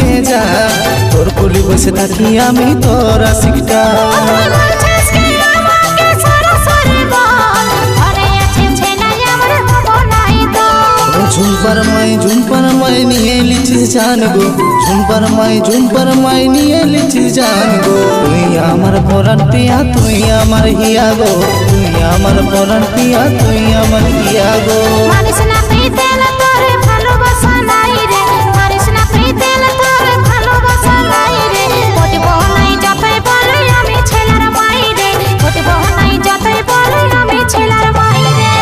নিয়ে যা তোর কুলি বসে থাকি আমি তোর আশিকটা ঝুম্পার মাই নিয়ে লিছিস জান গো ঝুম্পার মাই নিয়ে লিছিস জান গো তুই আমার পরাণ পিয়া তুই আমার হিয়া গো তুই আমার পরাণ পিয়া তুই আমার হিয়া গো মানিস না প্রীতেল তোরে ভালোবাসা নাই রে মানিস না প্রীতেল তোরে ভালোবাসা নাই রে পটিব নাই যতই বলে আমি ছেলার মাই রে পটিব নাই যতই বলে আমি ছেলার মাই রে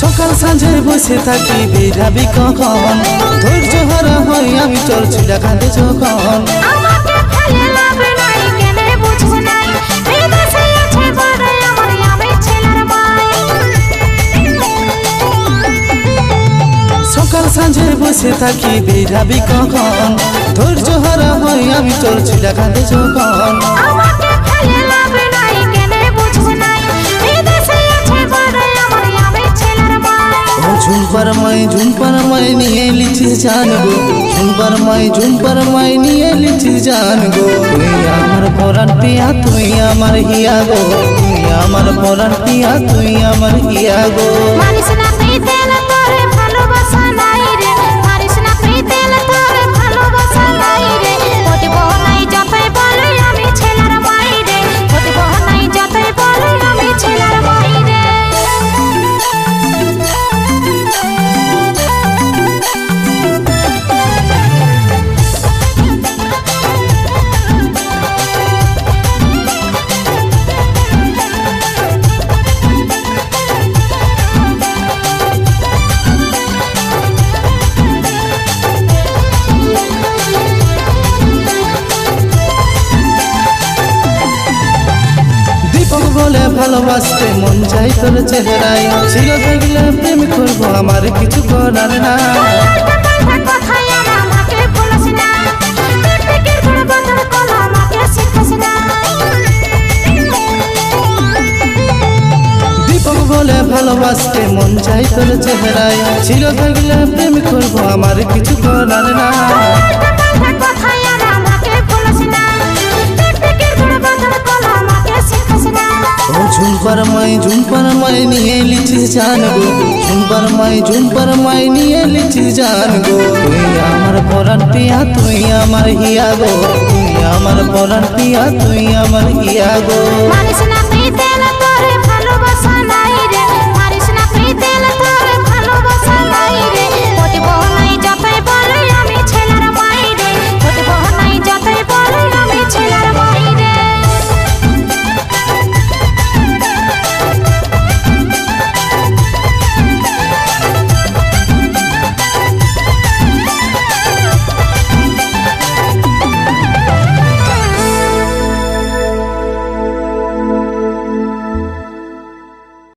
সকাল সাঁঝে বসে থাকি বেরাবি কখন ধৈর্য হারা হয় আমি তোর ছিলা কাঁদে যখন আমাকে ফেলে লাভ নাই কেনে বুঝছ নাই বিদেশে আছে বড় আমার আমি ছেলার মাই সকাল সাঁঝে বসে থাকি বেরাবি কখন ধৈর্য হারা হয় আমি তোর ছিলা কাঁদে যখন আমাকে ফেলে লাভ নাই কেনে বুঝছ নাই বিদেশে আছে বড় আমার আমি ছেলার মাই ও ঝুম্পার মাই নিয়ে লিছিস জান গো ঝুম্পার মাই নিয়ে লিছিস জান গো তুই আমার পরাণ পিয়া তুই আমার হিয়া গো তুই আমার পরাণ পিয়া তুই আমার হিয়া গো মানিস না প্রীতেল তোরে ভালোবাসা নাই রে মানিস না প্রীতেল তোরে ভালোবাসা নাই রে পটিব নাই যতই বলে আমি ছেলার মাই রে পটিব নাই যতই বলে আমি ছেলার মাই রে দীপক বলে ভালোবাসতে মন চাই তোর চেহারায় ছিল থাকলে প্রেম করবো আমার কিছু করার না কথায় আমাকে বলছ না পিকের বড় বন্ধুর কল আমাকে শিখাস না দীপক বলে ভালোবাসতে মন চাই তোর চেহারায় ছিল থাকলে প্রেম করবো আমার কিছু করার না কথায় আমাকে বলছ না পিকের বড় বন্ধুর কল আমাকে শিখাস না ও ঝুম্পার মাই নিয়ে লিছিস জান গো ঝুম্পার মাই নিয়ে লিছিস জান গো তুই আমার পরাণ পিয়া তুই আমার হিয়া গো তুই আমার পরাণ পিয়া তুই আমার হিয়া গো মানিস না প্রীতেল